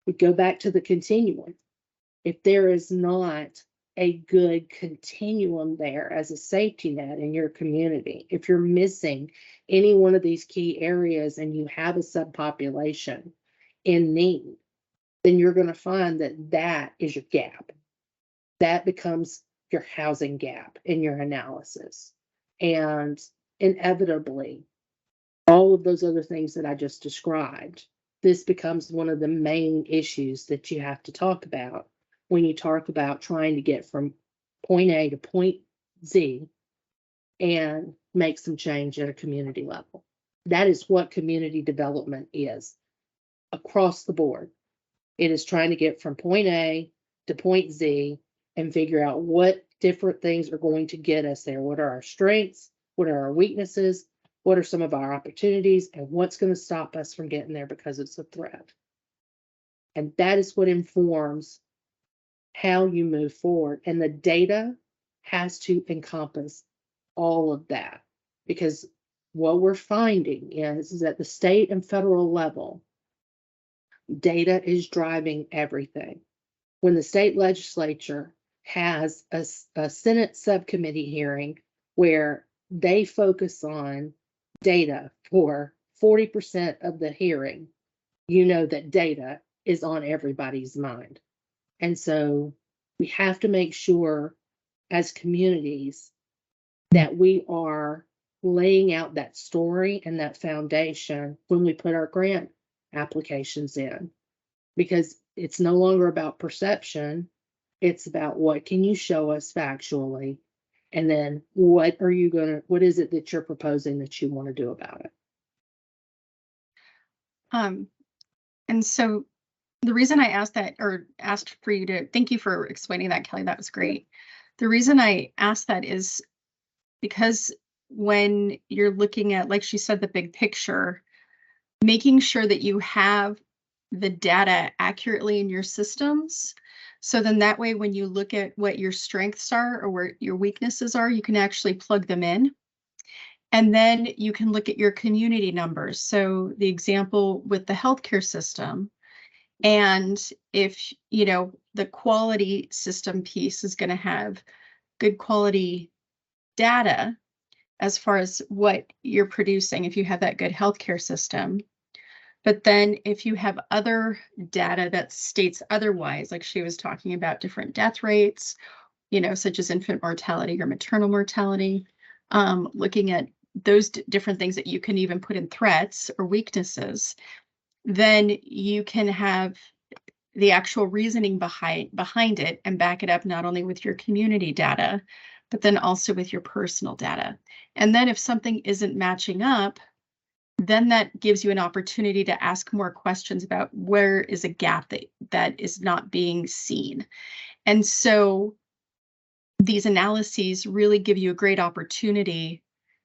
We go back to the continuum. If there is not a good continuum there as a safety net in your community, if you're missing any one of these key areas and you have a subpopulation in need, then you're going to find that that is your gap. That becomes your housing gap in your analysis. And inevitably, all of those other things that I just described, this becomes one of the main issues that you have to talk about when you talk about trying to get from point A to point Z and make some change at a community level. That is what community development is across the board. It is trying to get from point A to point Z and figure out what different things are going to get us there. What are our strengths? What are our weaknesses? What are some of our opportunities? And what's going to stop us from getting there because it's a threat? And that is what informs how you move forward. And the data has to encompass all of that, because what we're finding is that the state and federal level, data is driving everything. When the state legislature has a Senate subcommittee hearing where they focus on data for 40% of the hearing, you know that data is on everybody's mind. And so we have to make sure as communities that we are laying out that story and that foundation when we put our grant applications in, because it's no longer about perception. It's about what can you show us factually, and then what is it that you're proposing that you want to do about it? And so the reason I asked that, or asked for you to, thank you for explaining that, Kelly, that was great. The reason I asked that is because when you're looking at, like she said, the big picture, making sure that you have the data accurately in your systems. So then that way, when you look at what your strengths are or where your weaknesses are, you can actually plug them in. And then you can look at your community numbers. So the example with the healthcare system, and if, you know, the quality system piece is going to have good quality data as far as what you're producing, if you have that good healthcare system. But then if you have other data that states otherwise, like she was talking about different death rates, you know, such as infant mortality or maternal mortality, looking at those different things that you can even put in threats or weaknesses, then you can have the actual reasoning behind it and back it up not only with your community data, but then also with your personal data. And then if something isn't matching up, then that gives you an opportunity to ask more questions about where is a gap that is not being seen. And so these analyses really give you a great opportunity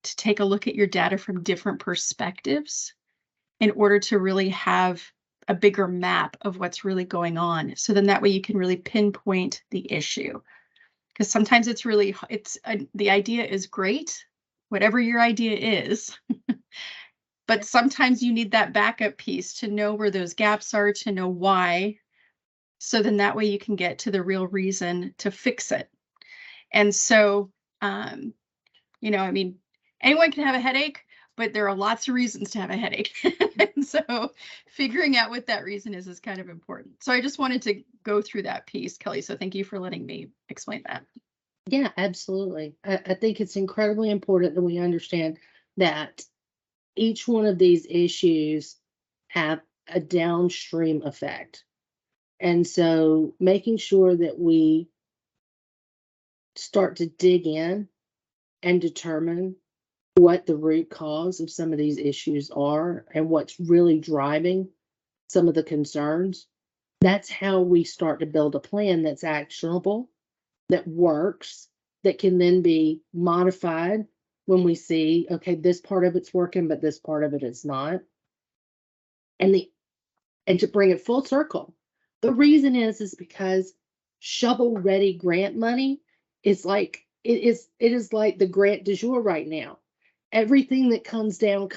to take a look at your data from different perspectives in order to really have a bigger map of what's really going on. So then that way you can really pinpoint the issue. Because sometimes the idea is great, whatever your idea is, but sometimes you need that backup piece to know where those gaps are, to know why. So then that way you can get to the real reason to fix it. And so, you know, I mean, anyone can have a headache, but there are lots of reasons to have a headache. And so figuring out what that reason is kind of important. So I just wanted to go through that piece, Kelly. So thank you for letting me explain that. Yeah, absolutely. I think it's incredibly important that we understand that each one of these issues have a downstream effect. And so making sure that we start to dig in and determine what the root cause of some of these issues are and what's really driving some of the concerns, that's how we start to build a plan that's actionable, that works, that can then be modified when we see, okay, this part of it's working, but this part of it is not. And to bring it full circle, the reason is because shovel-ready grant money is like, it is like the grant du jour right now. Everything that comes down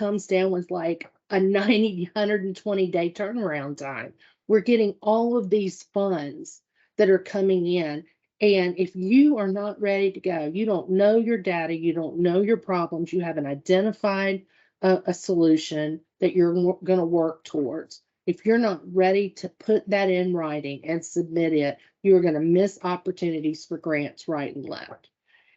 with like a 90, 120 day turnaround time. We're getting all of these funds that are coming in. And if you are not ready to go, you don't know your data, you don't know your problems, you haven't identified a solution that you're going to work towards. If you're not ready to put that in writing and submit it, you're going to miss opportunities for grants right and left.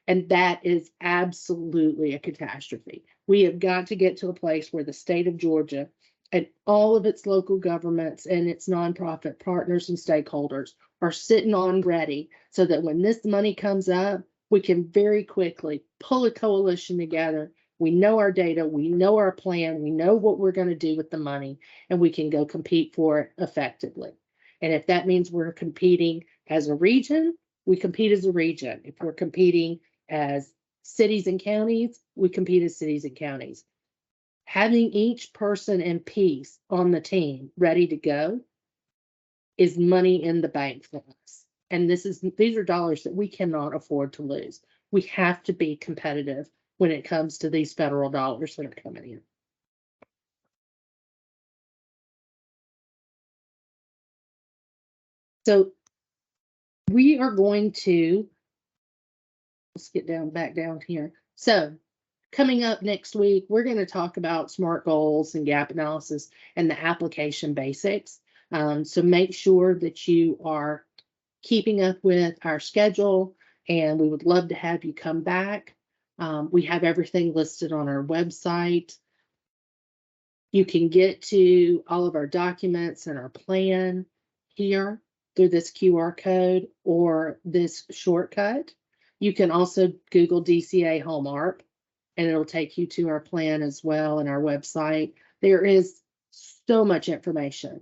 And that is absolutely a catastrophe. We have got to get to a place where the state of Georgia and all of its local governments and its nonprofit partners and stakeholders are sitting on ready so that when this money comes up, we can very quickly pull a coalition together. We know our data, we know our plan, we know what we're going to do with the money, and we can go compete for it effectively. And if that means we're competing as a region, we compete as a region. If we're competing as cities and counties, we compete as cities and counties. Having each person and piece on the team ready to go is money in the bank for us. And these are dollars that we cannot afford to lose. We have to be competitive when it comes to these federal dollars that are coming in. So we are going to, let's get back down here. So coming up next week, we're going to talk about SMART goals and gap analysis and the application basics. So make sure that you are keeping up with our schedule, and we would love to have you come back. We have everything listed on our website. You can get to all of our documents and our plan here through this QR code or this shortcut. You can also Google DCA HOMEARP, and it'll take you to our plan as well and our website. There is so much information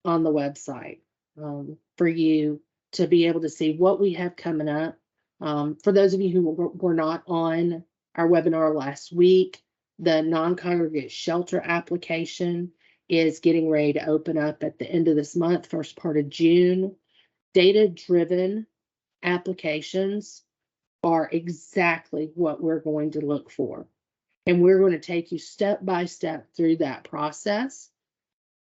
on the website for you to be able to see what we have coming up. For those of you who were not on our webinar last week, the non-congregate shelter application is getting ready to open up at the end of this month, first part of June. Data-driven applications are exactly what we're going to look for. And we're going to take you step by step through that process.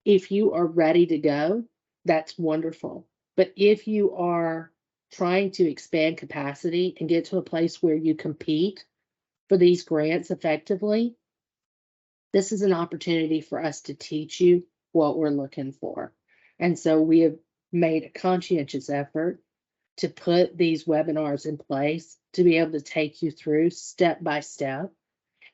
If you are ready to go, that's wonderful. But if you are trying to expand capacity and get to a place where you compete for these grants effectively, this is an opportunity for us to teach you what we're looking for. And so we have made a conscientious effort to put these webinars in place to be able to take you through step by step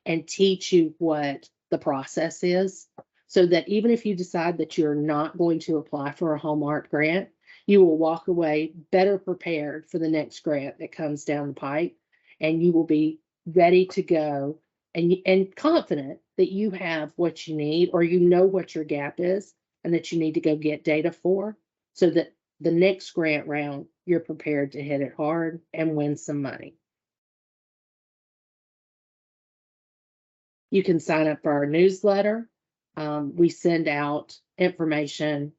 and teach you what the process is, so that even if you decide that you're not going to apply for a HOMEARP grant, you will walk away better prepared for the next grant that comes down the pipe, and you will be ready to go and confident that you have what you need, or you know what your gap is and that you need to go get data for, so that the next grant round, you're prepared to hit it hard and win some money. You can sign up for our newsletter. We send out information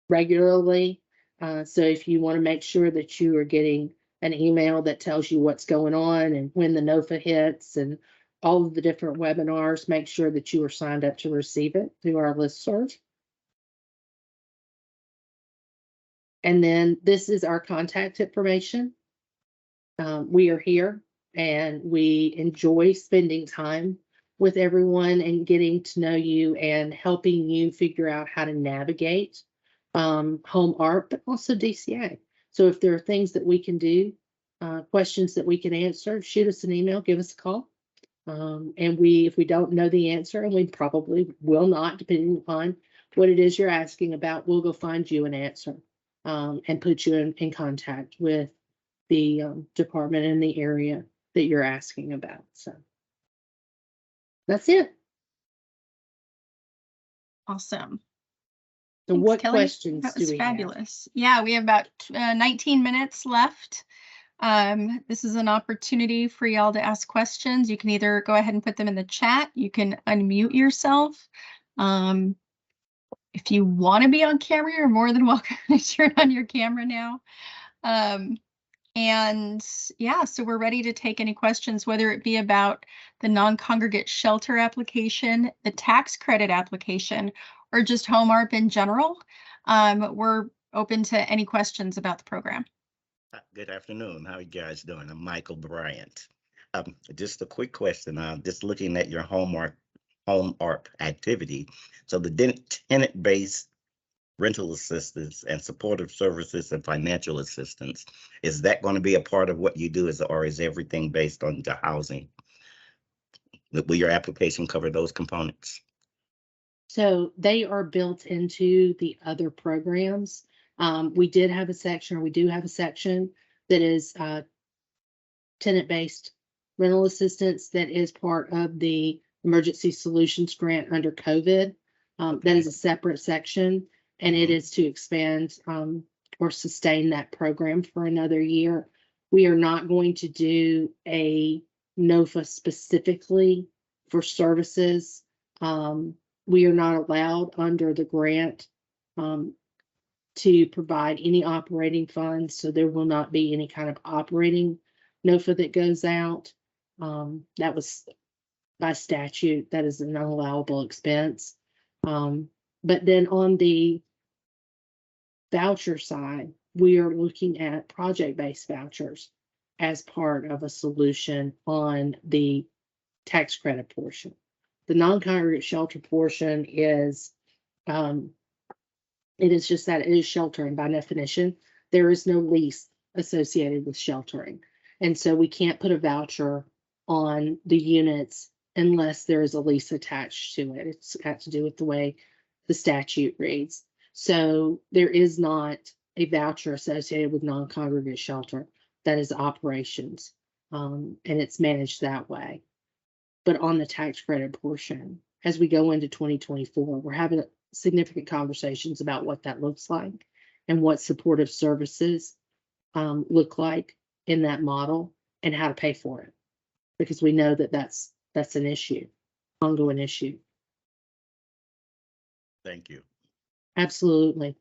regularly. So if you want to make sure that you are getting an email that tells you what's going on and when the NOFA hits and all of the different webinars, make sure that you are signed up to receive it through our listserv. And then this is our contact information. We are here and we enjoy spending time with everyone and getting to know you and helping you figure out how to navigate HOMEARP, but also DCA. So if there are things that we can do, questions that we can answer, shoot us an email, give us a call. And if we don't know the answer, and we probably will not, depending upon what it is you're asking about, we'll go find you an answer and put you in contact with the department in the area that you're asking about. So that's it. Awesome. So Thanks, what Kelly. questions That do was we have? fabulous. Yeah, we have about 19 minutes left. This is an opportunity for y'all to ask questions. You can either go ahead and put them in the chat. You can unmute yourself. If you want to be on camera, you're more than welcome to turn on your camera now. And yeah, so we're ready to take any questions, whether it be about the non-congregate shelter application, the tax credit application, or just HOMEARP in general, we're open to any questions about the program. Good afternoon. How are you guys doing? I'm Michael Bryant. Just a quick question. Just looking at your HOMEARP activity. So the tenant-based rental assistance and supportive services and financial assistance, is that going to be a part of what you do, or is everything based on the housing? Will your application cover those components? So they are built into the other programs. We do have a section that is tenant-based rental assistance that is part of the emergency solutions grant under COVID. That is a separate section, and it is to expand or sustain that program for another year. We are not going to do a NOFA specifically for services. We are not allowed under the grant to provide any operating funds, so there will not be any kind of operating NOFA that goes out. That was by statute, that is an allowable expense. But then on the voucher side, we are looking at project-based vouchers as part of a solution on the tax credit portion. The non-congregate shelter portion is, it is just that it is sheltering by definition. There is no lease associated with sheltering. And so we can't put a voucher on the units unless there is a lease attached to it. It's got to do with the way the statute reads. So there is not a voucher associated with non-congregate shelter. That is operations, and it's managed that way. But on the tax credit portion, as we go into 2024, we're having significant conversations about what that looks like and what supportive services look like in that model and how to pay for it, because we know that that's an issue, ongoing issue. Thank you. Absolutely.